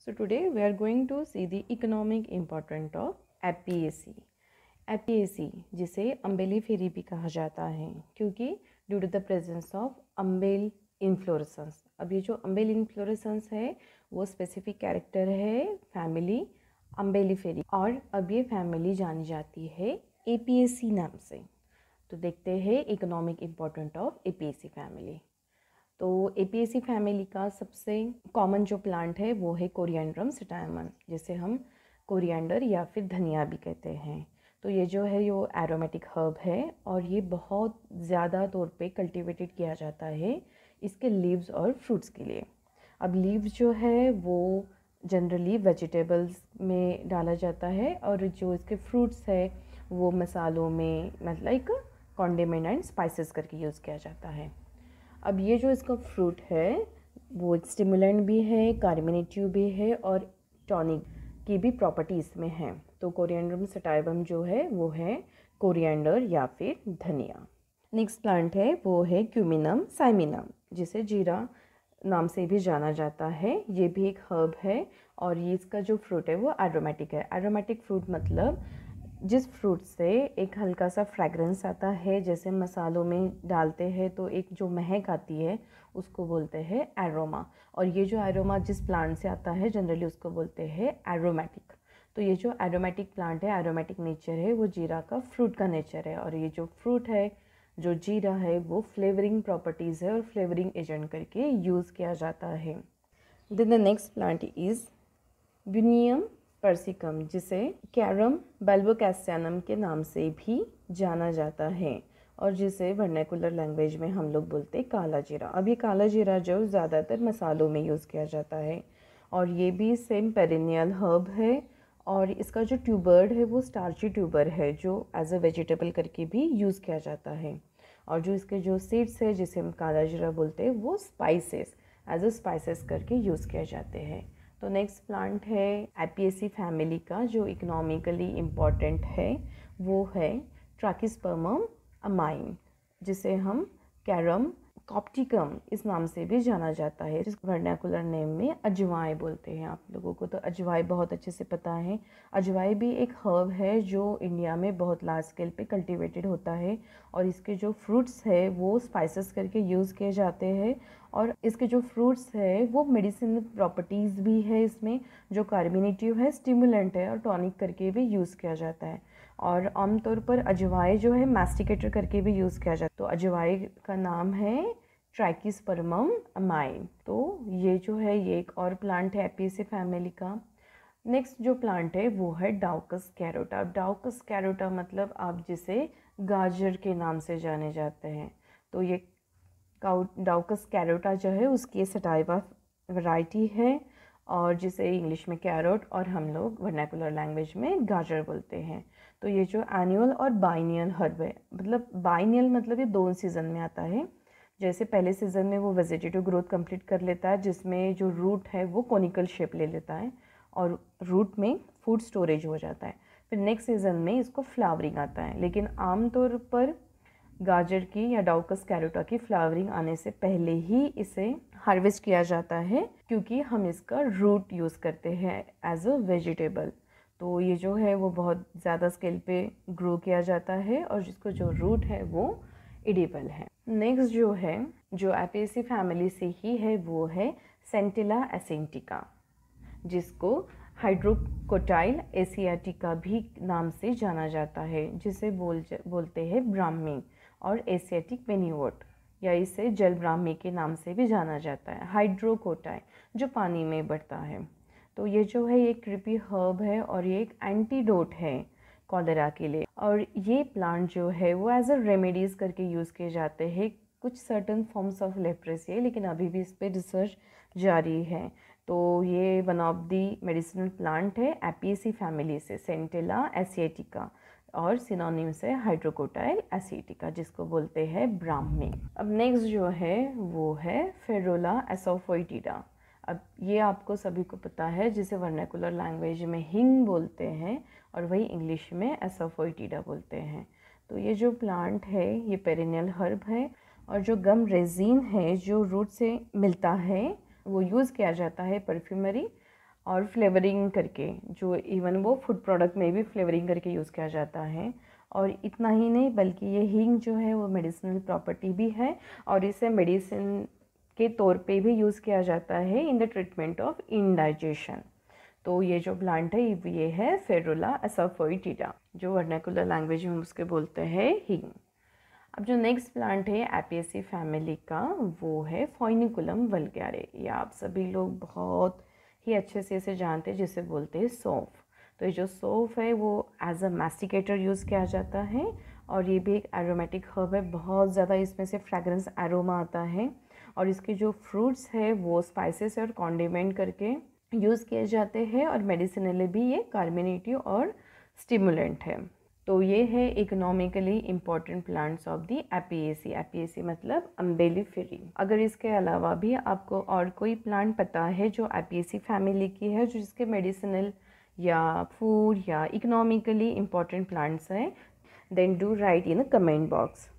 So today we are going to see the economic importance of Apiaceae. Apiaceae जिसे Umbelliferae भी कहा जाता है, क्योंकि due to the presence of umbel inflorescence. अब ये जो अम्बेल इन्फ्लोरेसेंस है वो स्पेसिफिक कैरेक्टर है फैमिली अम्बेलिफेरी, और अब ये फैमिली जानी जाती है एपीएसी नाम से। तो देखते हैं economic important of APAC family. तो एपीएसी फैमिली का सबसे कॉमन जो प्लांट है वो है कोरिएंड्रम सिटायमम, जिसे हम कोरिएंडर या फिर धनिया भी कहते हैं। तो ये जो है ये एरोमेटिक हर्ब है और ये बहुत ज़्यादा तौर पे कल्टीवेटेड किया जाता है इसके लीव्स और फ्रूट्स के लिए। अब लीव्स जो है वो जनरली वेजिटेबल्स में डाला जाता है, और जो इसके फ्रूट्स है वो मसालों में मतलब लाइक कॉन्डिमेंट एंड स्पाइसेस करके यूज़ किया जाता है। अब ये जो इसका फ्रूट है वो एक स्टिमुलेंट भी है, कार्मिनेटिव भी है और टॉनिक की भी प्रॉपर्टी इसमें है। तो कोरिएंड्रम सटाइवम जो है वो है कोरिएंडर या फिर धनिया। नेक्स्ट प्लांट है वो है क्यूमिनम साइमिनम, जिसे जीरा नाम से भी जाना जाता है। ये भी एक हर्ब है और ये इसका जो फ्रूट है वो एरोमेटिक है। एरोमेटिक फ्रूट मतलब जिस फ्रूट से एक हल्का सा फ्रेगरेंस आता है, जैसे मसालों में डालते हैं तो एक जो महक आती है उसको बोलते हैं एरोमा, और ये जो एरोमा जिस प्लांट से आता है जनरली उसको बोलते हैं एरोमेटिक। तो ये जो एरोमेटिक प्लांट है, एरोमेटिक नेचर है, वो जीरा का फ्रूट का नेचर है। और ये जो फ्रूट है जो जीरा है वो फ्लेवरिंग प्रॉपर्टीज़ है और फ्लेवरिंग एजेंट करके यूज़ किया जाता है। Then the next plant is Bunium persicum, जिसे कैरम बेल्बोकैस्टियानम के नाम से भी जाना जाता है और जिसे वर्नाकुलर लैंग्वेज में हम लोग बोलते हैं काला जीरा। अब ये काला जीरा जो ज़्यादातर मसालों में यूज़ किया जाता है और ये भी सेम पेरिनियल हर्ब है, और इसका जो ट्यूबर है वो स्टार्ची ट्यूबर है जो एज अ वेजिटेबल करके भी यूज़ किया जाता है। और जो इसके जो सीड्स है जिसे हम काला जीरा बोलते हैं वो स्पाइसेस एज अ स्पाइसेस करके यूज़ किए जाते हैं। तो नेक्स्ट प्लांट है एपीएसी फैमिली का जो इकोनॉमिकली इम्पॉर्टेंट है वो है ट्रैकिस्पर्मम अमाइन, जिसे हम कैरम कॉप्टिकम इस नाम से भी जाना जाता है, जिस वर्नाकुलर नेम में अजवाई बोलते हैं। आप लोगों को तो अजवाई बहुत अच्छे से पता है। अजवाई भी एक हर्ब है जो इंडिया में बहुत लार्ज स्केल पे कल्टीवेटेड होता है, और इसके जो फ्रूट्स है वो स्पाइसेस करके यूज़ किए जाते हैं, और इसके जो फ्रूट्स है वो मेडिसिनल प्रॉपर्टीज़ भी है इसमें, जो कार्मिनेटिव है, स्टिमुलेंट है और टॉनिक करके भी यूज़ किया जाता है। और आमतौर पर अजवाई जो है मैस्टिकेटर करके भी यूज़ किया जाता है। तो अजवाई का नाम है ट्रैकिस्पर्मम अमाइन। तो ये जो है ये एक और प्लांट है एपीएसी फैमिली का। नेक्स्ट जो प्लांट है वो है डाउकस कैरोटा। डाउकस कैरोटा मतलब आप जिसे गाजर के नाम से जाने जाते हैं। तो ये डाउकस कैरोटा जो है उसकी सटाइवा वैरायटी है, और जिसे इंग्लिश में कैरोट और हम लोग वर्नाकुलर लैंग्वेज में गाजर बोलते हैं। तो ये जो एनुअल और बाइनियल हर्ब है, मतलब बाइनियल मतलब ये 2 सीज़न में आता है। जैसे पहले सीज़न में वो वेजिटेटिव ग्रोथ कंप्लीट कर लेता है जिसमें जो रूट है वो कोनिकल शेप ले लेता है और रूट में फूड स्टोरेज हो जाता है। फिर नेक्स्ट सीज़न में इसको फ्लावरिंग आता है, लेकिन आमतौर पर गाजर की या डाउकस कैरोटा की फ्लावरिंग आने से पहले ही इसे हार्वेस्ट किया जाता है, क्योंकि हम इसका रूट यूज़ करते हैं एज अ वेजिटेबल। तो ये जो है वो बहुत ज़्यादा स्केल पे ग्रो किया जाता है और जिसको जो रूट है वो एडिबल है। नेक्स्ट जो है जो एपीएसी फैमिली से ही है वो है सेंटिला एसेंटिका, जिसको हाइड्रोकोटाइल एशियाटिका भी नाम से जाना जाता है, जिसे बोलते हैं ब्राह्मी और एशियाटिक मेन्यूवर्ट, या इसे जल ब्राह्मी के नाम से भी जाना जाता है। हाइड्रोकोटाइल जो पानी में बढ़ता है। तो ये जो है ये क्रिपी हर्ब है और ये एक एंटीडोट है कॉलेरा के लिए, और ये प्लांट जो है वो एज अ रेमेडीज़ करके यूज़ किए जाते हैं कुछ सर्टन फॉर्म्स ऑफ लेप्रेसी है, लेकिन अभी भी इस पर रिसर्च जारी है। तो ये one of the medicinal plant है एपीएसी फैमिली से, सेंटिला एशियाटिका, और सिनोनिम्स है हाइड्रोकोटाइल एसिटिका, जिसको बोलते हैं ब्राह्मी। अब नेक्स्ट जो है वो है फेरुला एसोफोइटिडा। अब ये आपको सभी को पता है, जिसे वर्नाकुलर लैंग्वेज में हिंग बोलते हैं और वही इंग्लिश में एसोफोइटिडा बोलते हैं। तो ये जो प्लांट है ये पेरिनियल हर्ब है, और जो गम रेजिन है जो रूट से मिलता है वो यूज़ किया जाता है परफ्यूमरी और फ्लेवरिंग करके, जो इवन वो फूड प्रोडक्ट में भी फ्लेवरिंग करके यूज़ किया जाता है। और इतना ही नहीं बल्कि ये हींग जो है वो मेडिसिनल प्रॉपर्टी भी है और इसे मेडिसिन के तौर पे भी यूज़ किया जाता है in the treatment of indigestion. तो ये जो प्लांट है ये है फेरुला एसाफोइटिडा, जो वर्नाकुलर लैंग्वेज में हम उसके बोलते हैं हींग। अब जो नेक्स्ट प्लांट है एपियेसी फैमिली का वो है फोइनिकुलम वल्गैरे। ये आप सभी लोग बहुत ही अच्छे से इसे जानते हैं, जिसे बोलते हैं सौंफ। तो ये जो सौंफ है वो एज अ मैस्टिकेटर यूज़ किया जाता है और ये भी एक एरोमेटिक हर्ब है। बहुत ज़्यादा इसमें से फ्रेगरेंस एरोमा आता है और इसके जो फ्रूट्स है वो स्पाइसेस और कॉन्डिमेंट करके यूज़ किए जाते हैं और मेडिसिनली भी ये कार्बोनेटिव और स्टिमुलेंट है। तो ये है economically important plants of the Apiaceae. Apiaceae मतलब अम्बेलिफेरी। अगर इसके अलावा भी आपको और कोई प्लांट पता है जो एपियेसी फैमिली की है, जो जिसके मेडिसिनल या फूड या इकोनॉमिकली इम्पॉर्टेंट प्लांट्स हैं, then do write in the comment box.